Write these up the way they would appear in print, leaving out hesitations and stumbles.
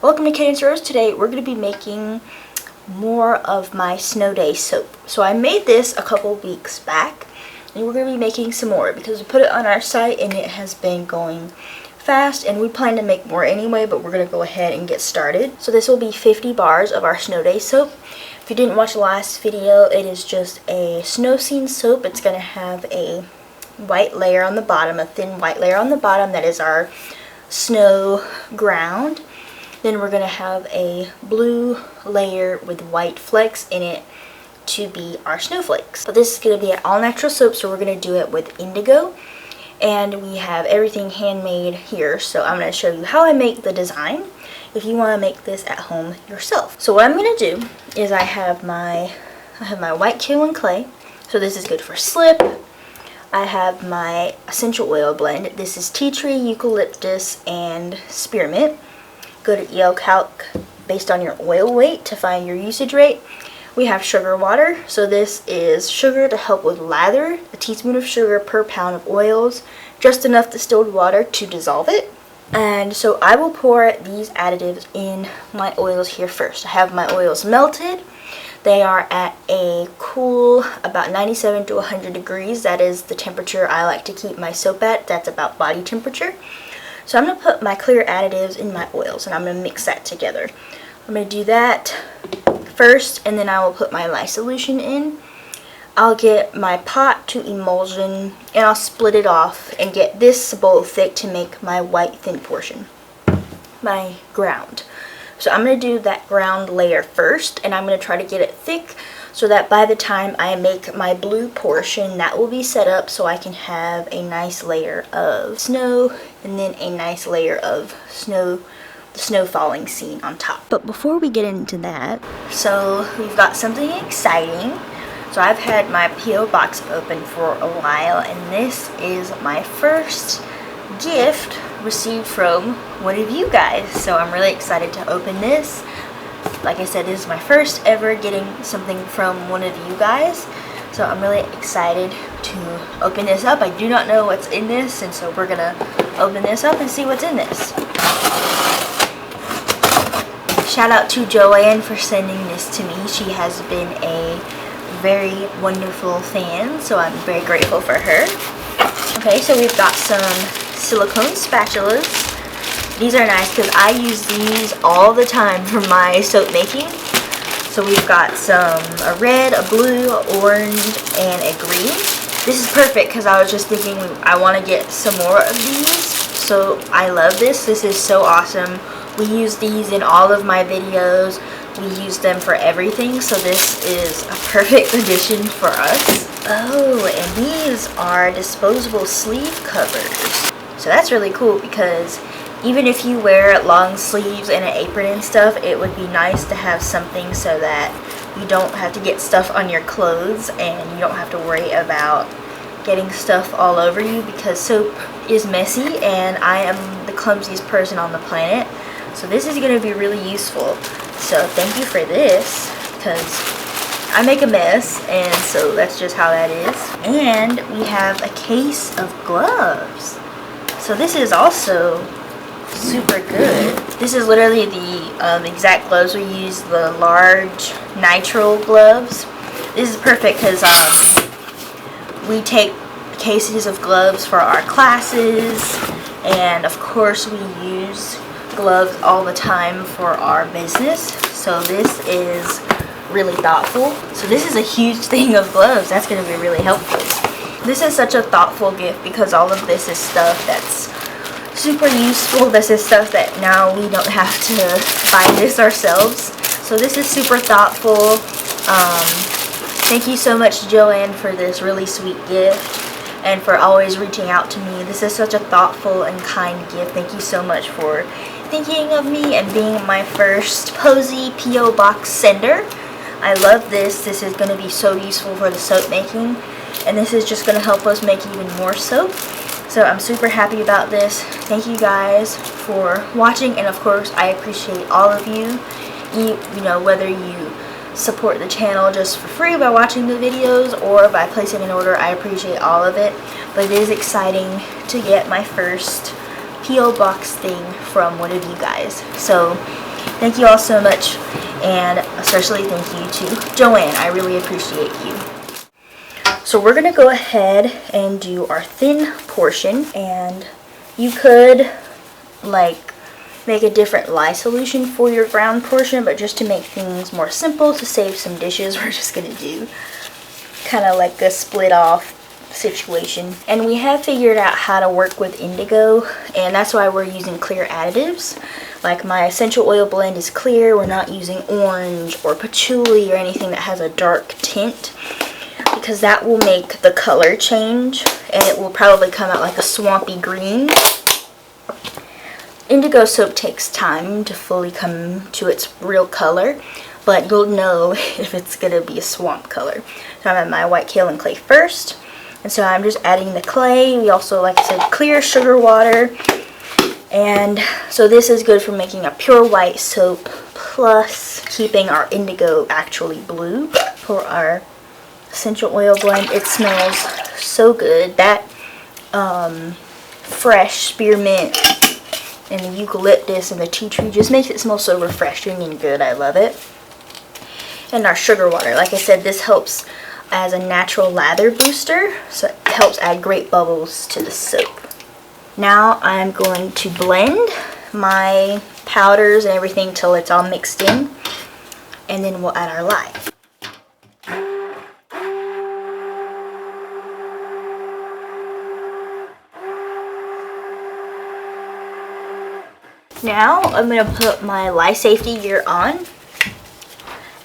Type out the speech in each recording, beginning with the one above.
Welcome to Cadence Rose. Today we're going to be making more of my snow day soap. So I made this a couple weeks back and we're going to be making some more because we put it on our site and it has been going fast and we plan to make more anyway, but we're going to go ahead and get started. So this will be 50 bars of our snow day soap. If you didn't watch the last video, it is just a snow scene soap. It's going to have a white layer on the bottom, a thin white layer on the bottom that is our snow ground. Then we're going to have a blue layer with white flecks in it to be our snowflakes. But this is going to be an all-natural soap, so we're going to do it with Indigo. And we have everything handmade here, so I'm going to show you how I make the design if you want to make this at home yourself. So what I'm going to do is I have my white kaolin clay, so this is good for slip. I have my essential oil blend. This is tea tree, eucalyptus, and spearmint. Go to EL Calc based on your oil weight to find your usage rate. We have sugar water, so this is sugar to help with lather, a teaspoon of sugar per pound of oils, just enough distilled water to dissolve it. And so I will pour these additives in my oils here first. I have my oils melted. They are at a cool about 97 to 100 degrees. That is the temperature I like to keep my soap at. That's about body temperature. So I'm going to put my clear additives in my oils and I'm going to mix that together. I'm going to do that first and then I will put my lye solution in. I'll get my pot to emulsion and I'll split it off and get this bowl thick to make my white thin portion, my ground. So I'm going to do that ground layer first and I'm going to try to get it thick so that by the time I make my blue portion, that will be set up so I can have a nice layer of snow and then a nice layer of snow, the snow falling scene on top. But before we get into that, so we've got something exciting. So I've had my P.O. box open for a while and this is my first gift received from one of you guys. So I'm really excited to open this. Like I said, this is my first ever getting something from one of you guys. So I'm really excited to open this up. I do not know what's in this, and so we're going to open this up and see what's in this. Shout out to Joanne for sending this to me. She has been a very wonderful fan, so I'm very grateful for her. Okay, so we've got some silicone spatulas. These are nice because I use these all the time for my soap making. So we've got a red, a blue, a orange, and a green. This is perfect because I was just thinking I want to get some more of these. So I love this. This is so awesome. We use these in all of my videos. We use them for everything. So this is a perfect addition for us. Oh, and these are disposable sleeve covers. So that's really cool because even if you wear long sleeves and an apron and stuff, it would be nice to have something so that you don't have to get stuff on your clothes and you don't have to worry about getting stuff all over you because soap is messy and I am the clumsiest person on the planet. So this is going to be really useful. So thank you for this because I make a mess and so that's just how that is. And we have a case of gloves. So this is also super good. This is literally the exact gloves we use, the large nitrile gloves. This is perfect because we take cases of gloves for our classes and of course we use gloves all the time for our business. So this is really thoughtful. So this is a huge thing of gloves. That's going to be really helpful. This is such a thoughtful gift because all of this is stuff that's super useful. This is stuff that now we don't have to buy this ourselves. So this is super thoughtful. Thank you so much, Joanne, for this really sweet gift and for always reaching out to me. This is such a thoughtful and kind gift. Thank you so much for thinking of me and being my first Posy P.O. box sender. I love this. This is going to be so useful for the soap making and this is just going to help us make even more soap. So I'm super happy about this. Thank you guys for watching and of course I appreciate all of you. You know, whether you support the channel just for free by watching the videos or by placing an order, I appreciate all of it. But it is exciting to get my first P.O. box thing from one of you guys. So Thank you all so much, and especially thank you to Joanne. I really appreciate you. So we're gonna go ahead and do our thin portion, and you could like make a different lye solution for your ground portion, but just to make things more simple, to save some dishes, we're just gonna do kind of like a split off situation. And we have figured out how to work with indigo, and that's why we're using clear additives. Like my essential oil blend is clear. We're not using orange or patchouli or anything that has a dark tint, because that will make the color change and it will probably come out like a swampy green. Indigo soap takes time to fully come to its real color, but you'll know if it's gonna be a swamp color. So I'm at my white kaolin clay first, and so I'm just adding the clay. We also, like I said, clear sugar water, and so this is good for making a pure white soap plus keeping our indigo actually blue. For our essential oil blend, it smells so good. That fresh spearmint and the eucalyptus and the tea tree just makes it smell so refreshing and good. I love it. And our sugar water, like I said, this helps as a natural lather booster, so it helps add great bubbles to the soap. Now I'm going to blend my powders and everything till it's all mixed in, and then we'll add our lye. Now I'm going to put my lye safety gear on,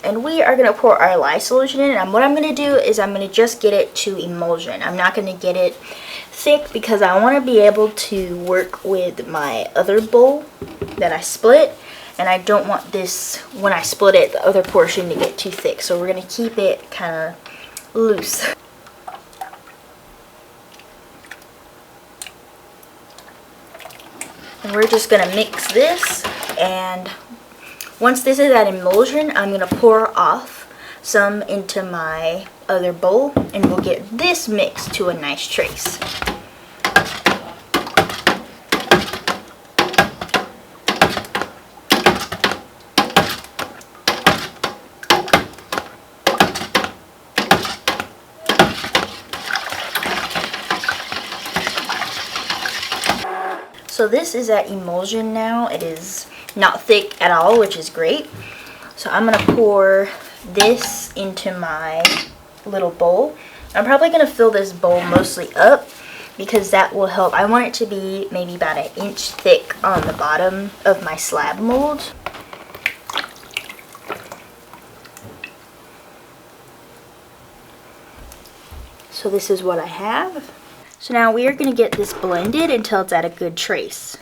and we are going to pour our lye solution in. And what I'm going to do is I'm going to just get it to emulsion. I'm not going to get it thick because I want to be able to work with my other bowl that I split, and I don't want this, when I split it, the other portion to get too thick. So we're going to keep it kind of loose. And we're just going to mix this, and once this is at emulsion, I'm going to pour off some into my other bowl, and we'll get this mixed to a nice trace. So this is at emulsion now. It is not thick at all, which is great. So I'm going to pour this into my little bowl. I'm probably going to fill this bowl mostly up because that will help. I want it to be maybe about an inch thick on the bottom of my slab mold. So this is what I have. So now we are going to get this blended until it's at a good trace.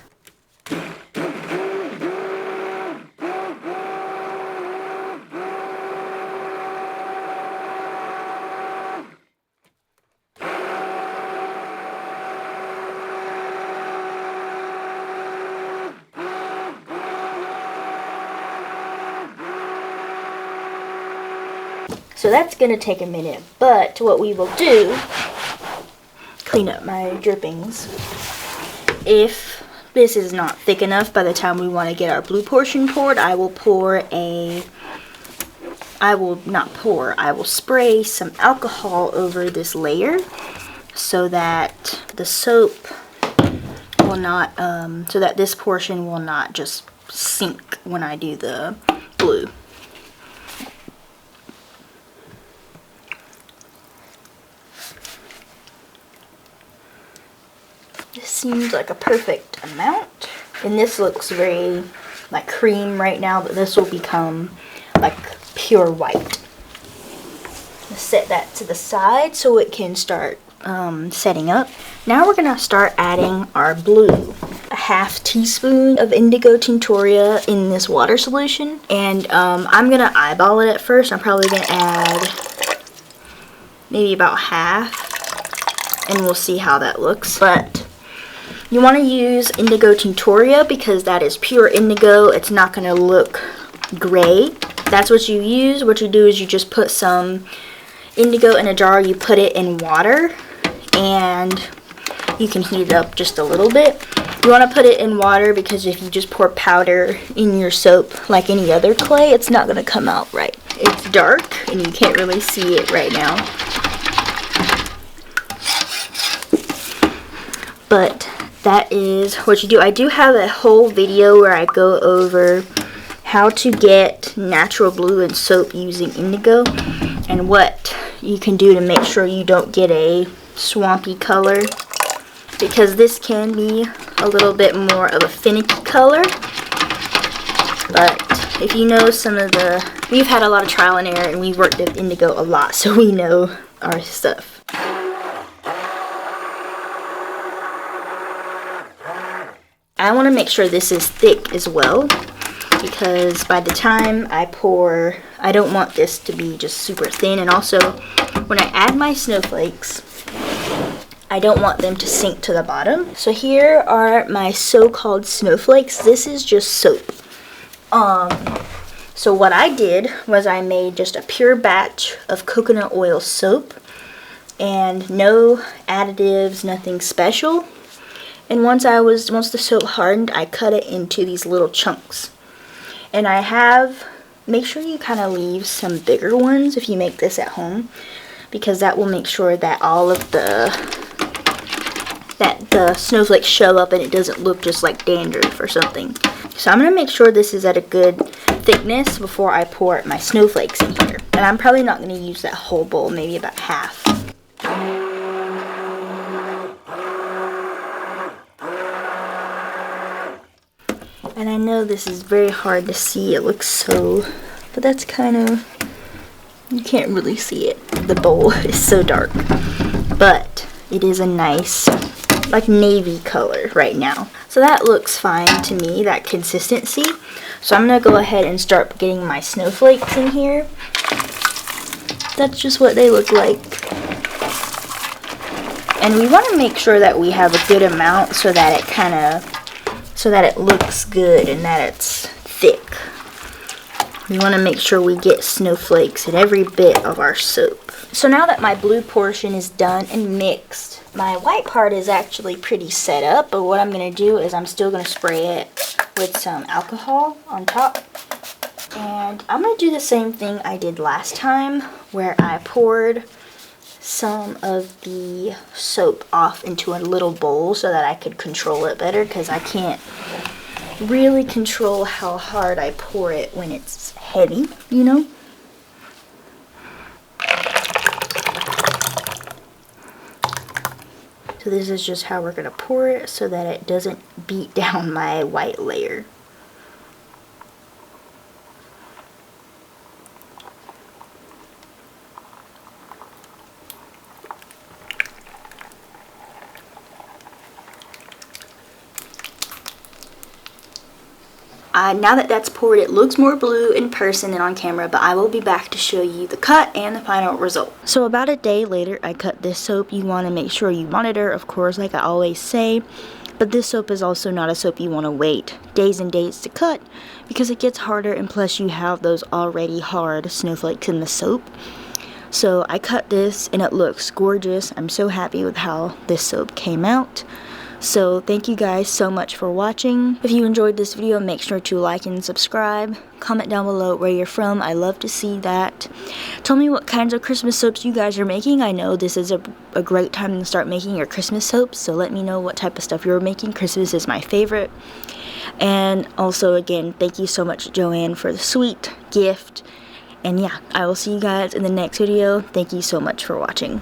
So that's going to take a minute, but what we will do, clean up my drippings. If this is not thick enough by the time we want to get our blue portion poured, I will spray some alcohol over this layer so that the soap will not, so that this portion will not just sink when I do the blue. This seems like a perfect amount, and this looks very like cream right now, but this will become like pure white. Let's set that to the side so it can start setting up. Now we're gonna start adding our blue. A half teaspoon of Indigo Tinctoria in this water solution, and I'm gonna eyeball it at first. I'm probably gonna add maybe about half, and we'll see how that looks. But you want to use Indigo Tinctoria because that is pure indigo. It's not going to look gray. That's what you use. What you do is you just put some indigo in a jar, you put it in water, and you can heat it up just a little bit. You want to put it in water because if you just pour powder in your soap like any other clay, it's not going to come out right. It's dark and you can't really see it right now. But that is what you do. I do have a whole video where I go over how to get natural blue in soap using Indigo and what you can do to make sure you don't get a swampy color, because this can be a little bit more of a finicky color. But if you know we've had a lot of trial and error and we've worked with Indigo a lot, so we know our stuff. I want to make sure this is thick as well, because by the time I pour, I don't want this to be just super thin. And also, when I add my snowflakes, I don't want them to sink to the bottom. So here are my so-called snowflakes. This is just soap. So what I did was I made just a pure batch of coconut oil soap and no additives, nothing special. And once the soap hardened, I cut it into these little chunks. And make sure you kind of leave some bigger ones if you make this at home, because that will make sure that all of the snowflakes show up and it doesn't look just like dandruff or something. So I'm going to make sure this is at a good thickness before I pour my snowflakes in here. And I'm probably not going to use that whole bowl, maybe about half. And I know this is very hard to see, it looks so, but that's kind of, you can't really see it. The bowl is so dark, but it is a nice, like navy color right now. So that looks fine to me, that consistency. So I'm gonna go ahead and start getting my snowflakes in here. That's just what they look like. And we want to make sure that we have a good amount so that it looks good and that it's thick. We want to make sure we get snowflakes in every bit of our soap. So now that my blue portion is done and mixed, my white part is actually pretty set up, but what I'm going to do is I'm still going to spray it with some alcohol on top. And I'm going to do the same thing I did last time, where I poured some of the soap off into a little bowl so that I could control it better, because I can't really control how hard I pour it when it's heavy, you know? So this is just how we're going to pour it so that it doesn't beat down my white layer. Now that that's poured, it looks more blue in person than on camera, but I will be back to show you the cut and the final result. So about a day later, I cut this soap. You want to make sure you monitor, of course, like I always say, but this soap is also not a soap you want to wait days and days to cut, because it gets harder, and plus you have those already hard snowflakes in the soap. So I cut this and it looks gorgeous. I'm so happy with how this soap came out. So thank you guys so much for watching. If you enjoyed this video, make sure to like and subscribe. Comment down below where you're from. I love to see that. Tell me what kinds of Christmas soaps you guys are making. I know this is a great time to start making your Christmas soaps, so let me know what type of stuff you're making. Christmas is my favorite. And also, again, thank you so much, Joanne, for the sweet gift. And yeah, I will see you guys in the next video. Thank you so much for watching.